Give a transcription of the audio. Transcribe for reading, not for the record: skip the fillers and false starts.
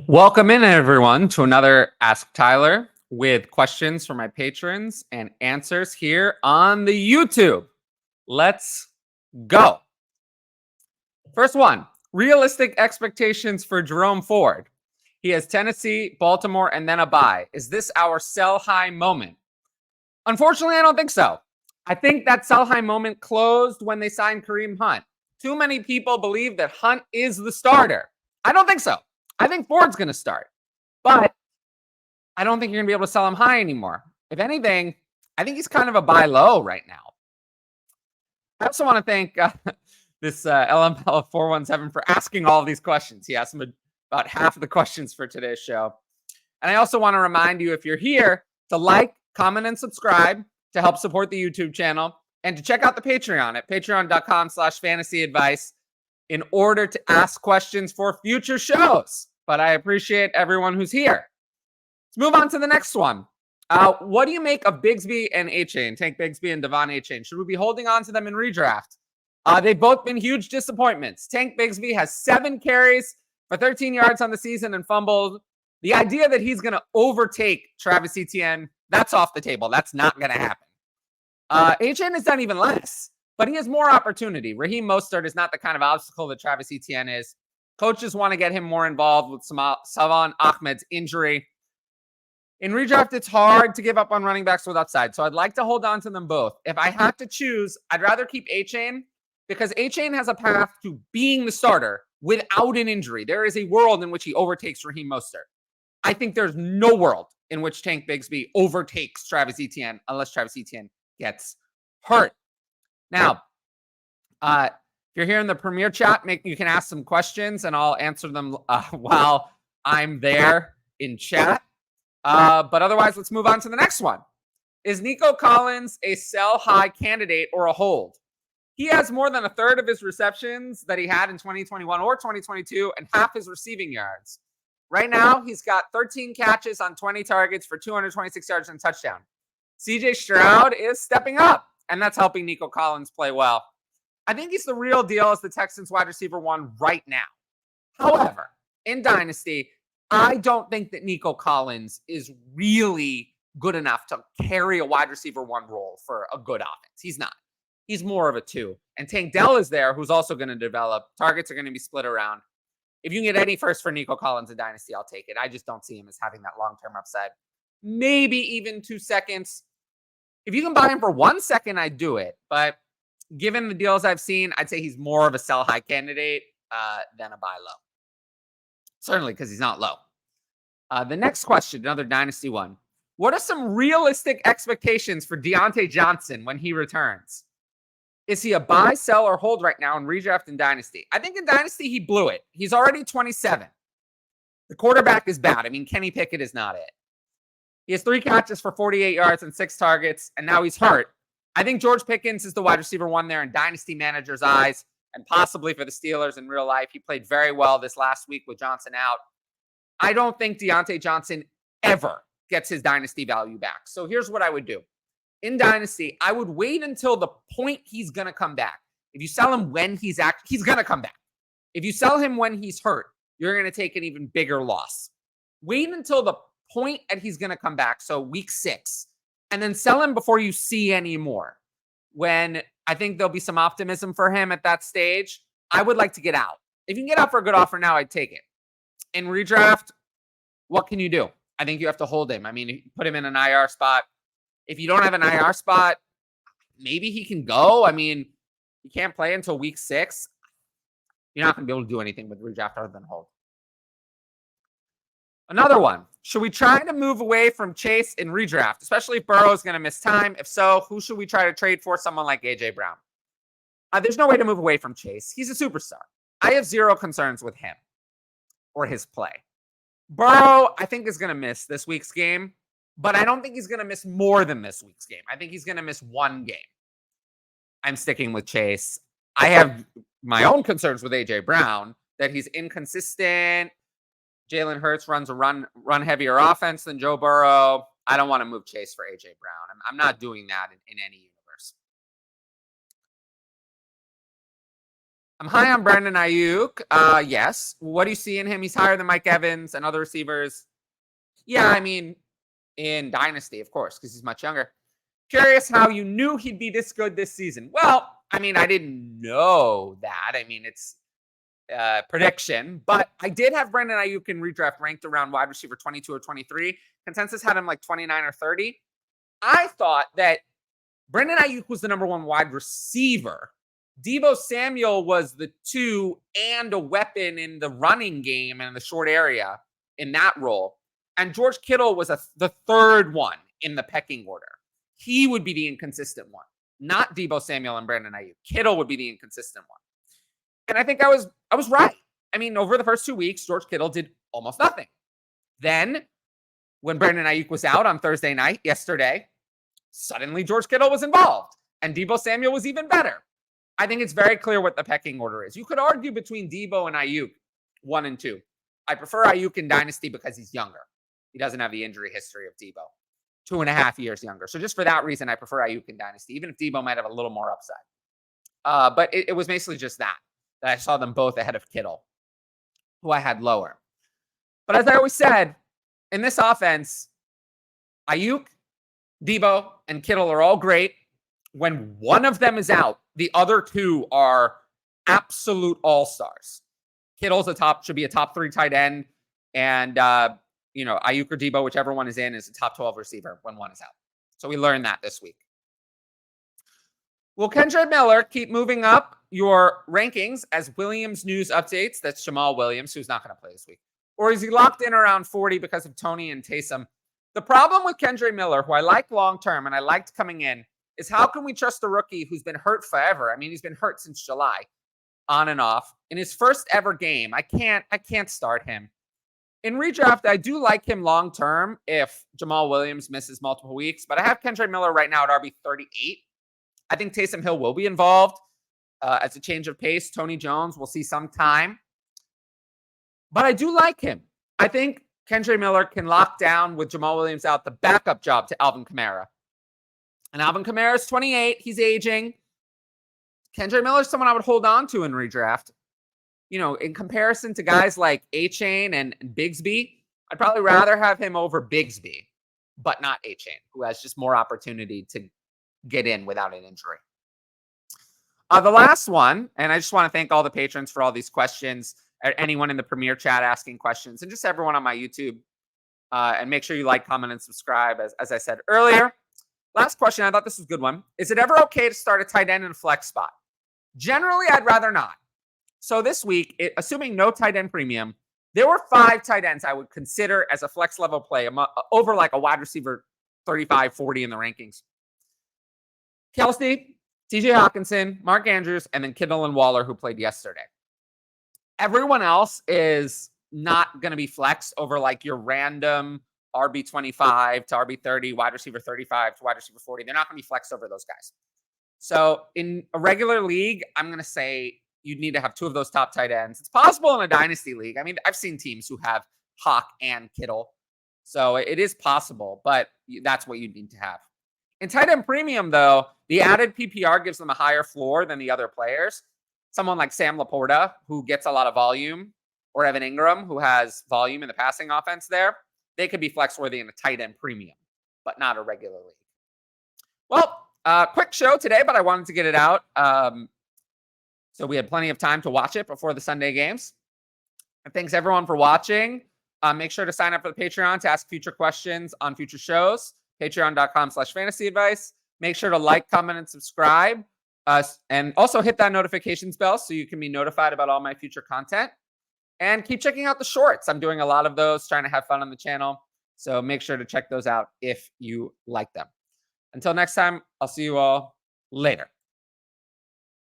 Welcome in, everyone, to another Ask Tyler with questions from my patrons and answers here on the YouTube. Let's go. First one, realistic expectations for Jerome Ford. He has Tennessee, Baltimore, and then a bye. Is this our sell high moment? Unfortunately, I don't think so. I think that sell high moment closed when they signed Kareem Hunt. Too many people believe that Hunt is the starter. I don't think so. I think Ford's going to start, but I don't think you're going to be able to sell him high anymore. If anything, I think he's kind of a buy low right now. I also want to thank this LML 417 for asking all of these questions. He asked him about half of the questions for today's show. And I also want to remind you, if you're here, to like, comment, and subscribe to help support the YouTube channel, and to check out the Patreon at patreon.com/fantasyadvice in order to ask questions for future shows. But I appreciate everyone who's here. Let's move on to the next one. What do you make of Bigsby and Achane? Tank Bigsby and Devon Achane. Should we be holding on to them in redraft? They've both been huge disappointments. Tank Bigsby has 7 carries for 13 yards on the season and fumbled. The idea that he's going to overtake Travis Etienne, that's off the table. That's not going to happen. Achane has done even less, but he has more opportunity. Raheem Mostert is not the kind of obstacle that Travis Etienne is. Coaches want to get him more involved with Salvon Ahmed's injury. In redraft, it's hard to give up on running backs with upside, so I'd like to hold on to them both. If I had to choose, I'd rather keep Achane because Achane has a path to being the starter without an injury. There is a world in which he overtakes Raheem Mostert. I think there's no world in which Tank Bigsby overtakes Travis Etienne unless Travis Etienne gets hurt. Now, if you're here in the Premier chat, you can ask some questions and I'll answer them while I'm there in chat. But otherwise, let's move on to the next one. Is Nico Collins a sell high candidate or a hold? He has more than a third of his receptions that he had in 2021 or 2022 and half his receiving yards. Right now, he's got 13 catches on 20 targets for 226 yards and a touchdown. CJ Stroud is stepping up, and that's helping Nico Collins play well. I think he's the real deal as the Texans wide receiver 1 right now. However, in Dynasty, I don't think that Nico Collins is really good enough to carry a wide receiver 1 role for a good offense. He's not. He's more of a 2. And Tank Dell is there, who's also going to develop. Targets are going to be split around. If you can get any first for Nico Collins in Dynasty, I'll take it. I just don't see him as having that long-term upside. Maybe even 2 seconds. If you can buy him for 1 second, I'd do it. But given the deals I've seen, I'd say he's more of a sell-high candidate than a buy-low. Certainly because he's not low. The next question, another Dynasty one. What are some realistic expectations for Diontae Johnson when he returns? Is he a buy, sell, or hold right now in redraft and Dynasty? I think in Dynasty, he blew it. He's already 27. The quarterback is bad. I mean, Kenny Pickett is not it. He has 3 catches for 48 yards and 6 targets, and now he's hurt. I think George Pickens is the wide receiver 1 there in Dynasty managers' eyes, and possibly for the Steelers in real life. He played very well this last week with Johnson out. I don't think Diontae Johnson ever gets his Dynasty value back. So here's what I would do. In Dynasty, I would wait until the point he's going to come back. If you sell him when he's going to come back. If you sell him when he's hurt, you're going to take an even bigger loss. Wait until the point that he's going to come back, so week 6, and then sell him before you see any more. When I think there'll be some optimism for him at that stage, I would like to get out. If you can get out for a good offer now, I'd take it. In redraft, what can you do? I think you have to hold him. I mean, put him in an IR spot. If you don't have an IR spot, maybe he can go. I mean, you can't play until week 6. You're not going to be able to do anything with redraft other than hold. Another one. Should we try to move away from Chase in redraft, especially if Burrow is going to miss time? If so, who should we try to trade for? Someone like A.J. Brown. There's no way to move away from Chase. He's a superstar. I have 0 concerns with him or his play. Burrow, I think, is going to miss this week's game, but I don't think he's going to miss more than this week's game. I think he's going to miss 1 game. I'm sticking with Chase. I have my own concerns with A.J. Brown, that he's inconsistent. Jalen Hurts runs a run heavier offense than Joe Burrow. I don't want to move Chase for A.J. Brown. I'm not doing that in any universe. I'm high on Brandon Aiyuk. Yes. What do you see in him? He's higher than Mike Evans and other receivers. Yeah, I mean, in Dynasty, of course, because he's much younger. Curious how you knew he'd be this good this season. Well, I mean, I didn't know that. I mean, it's prediction, but I did have Brandon Aiyuk in redraft ranked around wide receiver 22 or 23. Consensus had him like 29 or 30. I thought that Brandon Aiyuk was the number one wide receiver. Deebo Samuel was the 2 and a weapon in the running game and in the short area in that role. And George Kittle was the third one in the pecking order. He would be the inconsistent one, not Deebo Samuel and Brandon Aiyuk. Kittle would be the inconsistent one. And I think I was right. I mean, over the first 2 weeks, George Kittle did almost nothing. Then, when Brandon Aiyuk was out on Thursday night, yesterday, suddenly George Kittle was involved. And Deebo Samuel was even better. I think it's very clear what the pecking order is. You could argue between Deebo and Aiyuk, 1 and 2. I prefer Aiyuk in Dynasty because he's younger. He doesn't have the injury history of Deebo. 2.5 years younger. So just for that reason, I prefer Aiyuk in Dynasty, even if Deebo might have a little more upside. But it was basically just that I saw them both ahead of Kittle, who I had lower. But as I always said, in this offense, Aiyuk, Deebo, and Kittle are all great. When one of them is out, the other two are absolute all-stars. Kittle's should be a top 3 tight end, and Aiyuk or Deebo, whichever one is in, is a top 12 receiver when one is out. So we learned that this week. Will Kendre Miller keep moving up your rankings as Williams news updates? That's Jamaal Williams, who's not going to play this week. Or is he locked in around 40 because of Tony and Taysom? The problem with Kendre Miller, who I like long-term and I liked coming in, is how can we trust a rookie who's been hurt forever? I mean, he's been hurt since July, on and off. In his first ever game, I can't start him. In redraft, I do like him long-term if Jamaal Williams misses multiple weeks, but I have Kendre Miller right now at RB 38. I think Taysom Hill will be involved as a change of pace. Tony Jones will see some time. But I do like him. I think Kendre Miller can lock down, with Jamaal Williams out, the backup job to Alvin Kamara. And Alvin Kamara is 28. He's aging. Kendre Miller is someone I would hold on to in redraft. In comparison to guys like Achane and Bigsby, I'd probably rather have him over Bigsby, but not Achane, who has just more opportunity to get in without an injury. The last one, and I just want to thank all the patrons for all these questions, anyone in the Premier chat asking questions, and just everyone on my YouTube. And make sure you like, comment, and subscribe, as I said earlier. Last question, I thought this was a good one. Is it ever okay to start a tight end in a flex spot? Generally, I'd rather not. So this week, assuming no tight end premium, there were 5 tight ends I would consider as a flex level play over like a wide receiver 35, 40 in the rankings. Kelce, TJ Hockenson, Mark Andrews, and then Kittle and Waller, who played yesterday. Everyone else is not going to be flexed over like your random RB 25 to RB 30, wide receiver 35 to wide receiver 40. They're not going to be flexed over those guys. So in a regular league, I'm going to say you'd need to have 2 of those top tight ends. It's possible in a dynasty league. I mean, I've seen teams who have Hawk and Kittle. So it is possible, but that's what you need to have. In tight end premium, though, the added PPR gives them a higher floor than the other players. Someone like Sam Laporta, who gets a lot of volume, or Evan Ingram, who has volume in the passing offense there, they could be flex-worthy in a tight end premium, but not a regular league. Well, quick show today, but I wanted to get it out. So we had plenty of time to watch it before the Sunday games. And thanks, everyone, for watching. Make sure to sign up for the Patreon to ask future questions on future shows. Patreon.com/fantasyadvice. Make sure to like, comment, and subscribe. And also hit that notifications bell so you can be notified about all my future content. And keep checking out the shorts. I'm doing a lot of those, trying to have fun on the channel. So make sure to check those out if you like them. Until next time, I'll see you all later.